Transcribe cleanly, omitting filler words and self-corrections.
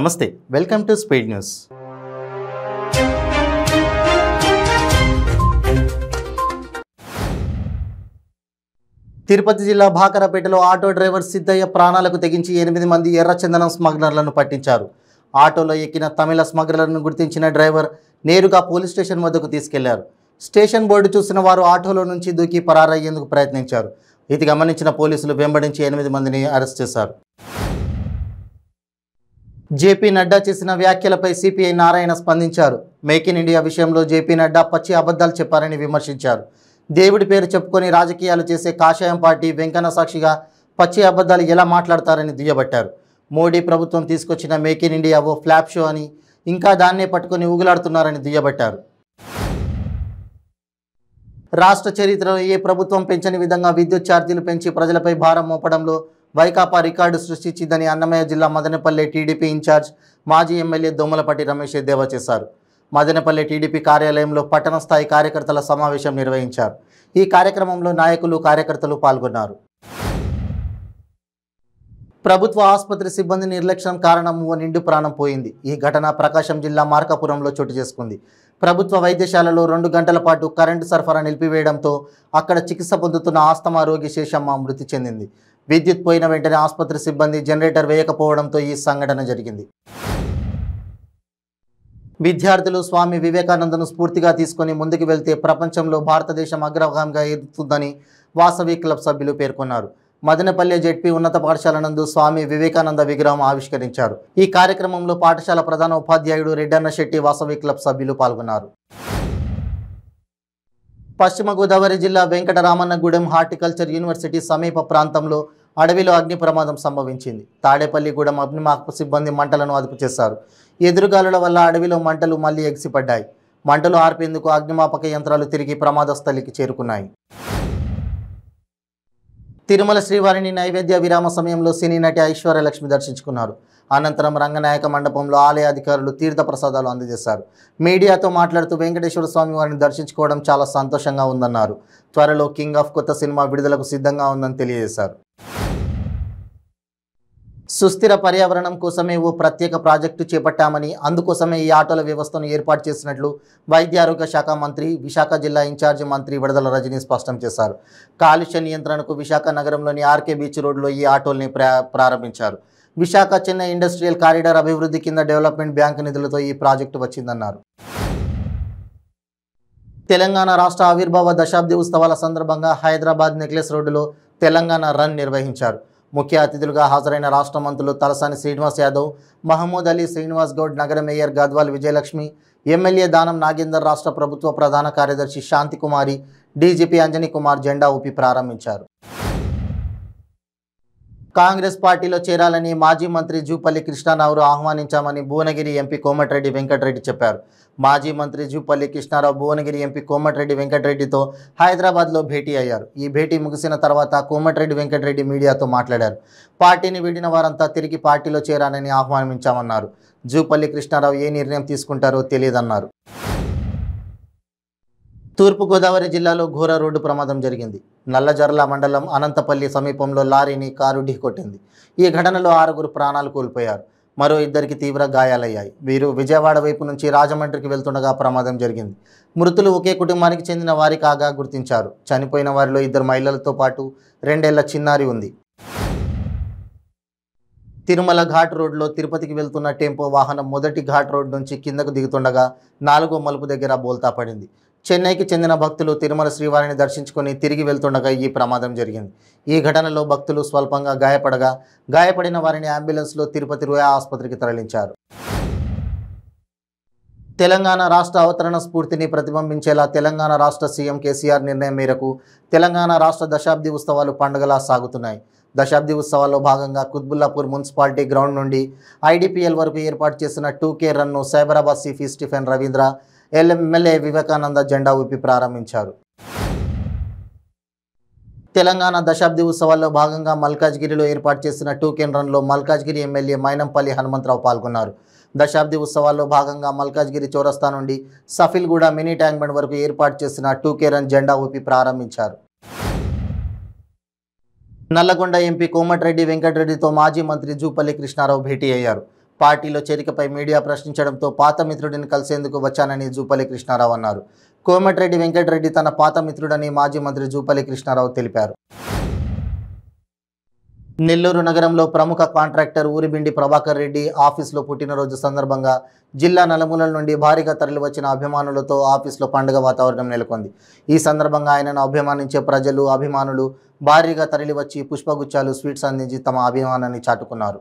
నమస్తే, welcome to speed news. Tirupati జిల్లా భాకరపేటలో auto driver Siddayya ప్రాణాలకు తెగించి 8 మంది ఎర్రచందనం స్మగ్లర్లను పట్టించారు. ఆటోలో ఎక్కిన తమిళ స్మగ్లర్లను గుర్తించిన డ్రైవర్ నేరుగా పోలీస్ స్టేషన్ వద్దకు తీసుకెళ్లారు. స్టేషన్ బోర్డు చూసిన వారు ఆటోలో నుంచి దూకి పరారయ్యేందుకు ప్రయత్నించారు. ఇది గమనించిన పోలీసులు వెంబడించి 8 మందిని అరెస్ట్ చేశారు. జేపీ నడ్డా చేసిన వ్యాఖ్యలపై సిపిఐ నారాయణ స్పందించారు. మేక్ ఇన్ ఇండియా విషయంలో జేపీ నడ్డా పచ్చి అబద్ధాలు చెప్పారని విమర్శించారు. దేవుడి పేరు చెప్పుకొని రాజకీయాలు చేసే కాషాయం పార్టీ వెంకన్న సాక్షిగా పచ్చి అబద్ధాలు ఎలా మాట్లాడతారని దుయ్యబట్టారు. మోడీ ప్రభుత్వం తీసుకొచ్చిన మేక్ ఇన్ ఇండియా ఓ ఫ్లాప్ షో అని, ఇంకా దాన్నే పట్టుకొని ఊగులాడుతున్నారని దుయ్యబట్టారు. రాష్ట్ర చరిత్రలో ఏ ప్రభుత్వం పెంచని విధంగా విద్యుత్ ఛార్జీలు పెంచి ప్రజలపై భారం మోపడంలో వైకాపా రికార్డు సృష్టించిందని అన్నమయ్య జిల్లా మదనపల్లె టీడీపీ ఇన్ఛార్జ్ మాజీ ఎమ్మెల్యే దొమ్మలపాటి రమేష్ ఎద్దేవా చేశారు. మదనపల్లె టీడీపీ కార్యాలయంలో పట్టణ స్థాయి కార్యకర్తల సమావేశం నిర్వహించారు. ఈ కార్యక్రమంలో నాయకులు, కార్యకర్తలు పాల్గొన్నారు. ప్రభుత్వ ఆసుపత్రి సిబ్బంది నిర్లక్ష్యం కారణం ఓ నిండు ప్రాణం పోయింది. ఈ ఘటన ప్రకాశం జిల్లా మార్కాపురంలో చోటు చేసుకుంది. ప్రభుత్వ వైద్యశాలలో 2 గంటల పాటు కరెంటు సరఫరా నిలిపివేయడంతో అక్కడ చికిత్స పొందుతున్న ఆస్తమా రోగి శేషమ్మ మృతి చెందింది. విద్యుత్ పోయిన వెంటనే ఆసుపత్రి సిబ్బంది జనరేటర్ వేయకపోవడంతో ఈ సంఘటన జరిగింది. విద్యార్థులు స్వామి వివేకానందను స్ఫూర్తిగా తీసుకొని ముందుకు వెళ్తే ప్రపంచంలో భారతదేశం అగ్రగామిగా ఎదుగుతుందని వాసవి క్లబ్ సభ్యులు పేర్కొన్నారు. మదనపల్లె జెడ్పీ ఉన్నత పాఠశాల నందు స్వామి వివేకానంద విగ్రహం ఆవిష్కరించారు. ఈ కార్యక్రమంలో పాఠశాల ప్రధాన ఉపాధ్యాయుడు రెడ్డన్న శెట్టి, వాసవి క్లబ్ సభ్యులు పాల్గొన్నారు. పశ్చిమ గోదావరి జిల్లా వెంకటరామన్నగూడెం హార్టికల్చర్ యూనివర్సిటీ సమీప ప్రాంతంలో అడవిలో అగ్ని ప్రమాదం సంభవించింది. తాడేపల్లిగూడెం అగ్నిమాపక సిబ్బంది మంటలను అదుపు చేశారు. ఎదురుగాలుల వల్ల అడవిలో మంటలు మళ్లీ ఎగిసిపడ్డాయి. మంటలు ఆర్పేందుకు అగ్నిమాపక యంత్రాలు తిరిగి ప్రమాద స్థలికి చేరుకున్నాయి. తిరుమల శ్రీవారిని నైవేద్య విరామ సమయంలో సినీ నటి ఐశ్వర్యలక్ష్మి దర్శించుకున్నారు. అనంతరం రంగనాయక మండపంలో ఆలయ అధికారులు తీర్థ ప్రసాదాలు అందజేశారు. మీడియాతో మాట్లాడుతూ వెంకటేశ్వర స్వామి వారిని దర్శించుకోవడం చాలా సంతోషంగా ఉందన్నారు. త్వరలో కింగ్ ఆఫ్ కొత్త సినిమా విడుదలకు సిద్ధంగా ఉందని తెలియజేశారు. సుస్థిర పర్యావరణం కోసమే ఓ ప్రత్యేక ప్రాజెక్టు చేపట్టామని, అందుకోసమే ఈ ఆటోల వ్యవస్థను ఏర్పాటు చేసినట్లు వైద్య ఆరోగ్య శాఖ మంత్రి, విశాఖ జిల్లా ఇన్ఛార్జి మంత్రి విడదల రజని స్పష్టం చేశారు. కాలుష్య నియంత్రణకు విశాఖ నగరంలోని ఆర్కే బీచ్ రోడ్లో ఈ ఆటోల్ని ప్రారంభించారు. విశాఖ చెన్నై ఇండస్ట్రియల్ కారిడార్ అభివృద్ధి కింద డెవలప్మెంట్ బ్యాంకు నిధులతో ఈ ప్రాజెక్టు వచ్చిందన్నారు. తెలంగాణ రాష్ట్ర ఆవిర్భావ దశాబ్ది ఉత్సవాల సందర్భంగా హైదరాబాద్ నెక్లెస్ రోడ్డులో తెలంగాణ రన్ నిర్వహించారు. ముఖ్య అతిథులుగా హాజరైన రాష్ట్ర మంత్రులు తలసాని శ్రీనివాస్ యాదవ్, మహమూద్ అలీ, శ్రీనివాస్ గౌడ్, నగర మేయర్ గద్వాల్ విజయలక్ష్మి, ఎమ్మెల్యే దానం నాగేందర్, రాష్ట్ర ప్రభుత్వ ప్రధాన కార్యదర్శి శాంతికుమారి, డీజీపీ అంజనీ కుమార్ జెండా ఊపి ప్రారంభించారు. కాంగ్రెస్ పార్టీలో చేరాలని మాజీ మంత్రి జూపల్లి కృష్ణారావు ఆహ్వానించామని భువనగిరి ఎంపీ కోమటిరెడ్డి వెంకటరెడ్డి చెప్పారు. మాజీ మంత్రి జూపల్లి కృష్ణారావు భువనగిరి ఎంపీ కోమటిరెడ్డి వెంకటరెడ్డితో హైదరాబాద్లో భేటీ అయ్యారు. ఈ భేటీ ముగిసిన తర్వాత కోమటిరెడ్డి వెంకటరెడ్డి మీడియాతో మాట్లాడారు. పార్టీని వీడిన వారంతా తిరిగి పార్టీలో చేరాలని ఆహ్వానించామన్నారు. జూపల్లి కృష్ణారావు ఏ నిర్ణయం తీసుకుంటారో తెలియదన్నారు. తూర్పుగోదావరి జిల్లాలో ఘోర రోడ్డు ప్రమాదం జరిగింది. నల్లజర్ల మండలం అనంతపల్లి సమీపంలో లారీని కారు ఢీకొట్టింది. ఈ ఘటనలో 6 ప్రాణాలు కోల్పోయారు. మరో 2 తీవ్ర గాయాలయ్యాయి. వీరు విజయవాడ వైపు నుంచి రాజమండ్రికి వెళ్తుండగా ప్రమాదం జరిగింది. మృతులు ఒకే కుటుంబానికి చెందిన వారి కాగా గుర్తించారు. చనిపోయిన వారిలో 2 మహిళలతో పాటు 2 ఏళ్ల చిన్నారి ఉంది. తిరుమల ఘాట్ రోడ్లో తిరుపతికి వెళ్తున్న టెంపో వాహనం మొదటి ఘాట్ రోడ్ నుంచి కిందకు దిగుతుండగా 4వ మలుపు దగ్గర బోల్తా పడింది. చెన్నైకి చెందిన భక్తులు తిరుమల శ్రీవారిని దర్శించుకొని తిరిగి వెళ్తుండగా ఈ ప్రమాదం జరిగింది. ఈ ఘటనలో భక్తులు స్వల్పంగా గాయపడగా గాయపడిన వారిని అంబులెన్స్లో తిరుపతి రుయా ఆసుపత్రికి తరలించారు. తెలంగాణ రాష్ట్ర అవతరణ స్ఫూర్తిని ప్రతిబింబించేలా తెలంగాణ రాష్ట్ర సీఎం కేసీఆర్ నిర్ణయం మేరకు తెలంగాణ రాష్ట్ర దశాబ్ది ఉత్సవాలు పండుగలా సాగుతున్నాయి. దశాబ్ది ఉత్సవాల్లో భాగంగా కుత్బుల్లాపూర్ మున్సిపాలిటీ గ్రౌండ్ నుండి ఐడిపిఎల్ వరకు ఏర్పాటు చేసిన 2K run Cyberabad CP Stephen Ravindra, MLA Vivekananda జెండా ఊపి ప్రారంభించారు. తెలంగాణ దశాబ్ది ఉత్సవాల్లో భాగంగా మల్కాజ్గిరిలో ఏర్పాటు చేసిన 2K రన్లో మల్కాజ్గిరి ఎమ్మెల్యే మైనంపల్లి హనుమంతరావు పాల్గొన్నారు. దశాబ్ది ఉత్సవాల్లో భాగంగా మల్కాజ్గిరి చౌరస్తా నుండి సఫిల్గూడ మినీ ట్యాంక్ బండ్ వరకు ఏర్పాటు చేసిన 2K రన్ జెండా ఊపి ప్రారంభించారు. నల్లగొండ ఎంపీ కోమటిరెడ్డి వెంకటరెడ్డితో మాజీ మంత్రి జూపల్లి కృష్ణారావు భేటీ అయ్యారు. పార్టీలో చేరికపై మీడియా ప్రశ్నించడంతో పాత మిత్రుడిని కలిసేందుకు వచ్చానని జూపల్లి కృష్ణారావు అన్నారు. కోమటిరెడ్డి వెంకటరెడ్డి తన పాత మిత్రుడని మాజీ మంత్రి జూపల్లి కృష్ణారావు తెలిపారు. నెల్లూరు నగరంలో ప్రముఖ కాంట్రాక్టర్ ఊరిబిండి ప్రభాకర్ రెడ్డి ఆఫీసులో పుట్టినరోజు సందర్భంగా జిల్లా నలుమూలల నుండి భారీగా తరలివచ్చిన అభిమానులతో ఆఫీసులో పండుగ వాతావరణం నెలకొంది. ఈ సందర్భంగా ఆయనను అభిమానించే ప్రజలు, అభిమానులు భారీగా తరలివచ్చి పుష్పగుచ్చాలు, స్వీట్స్ అందించి తమ అభిమానాన్ని చాటుకున్నారు.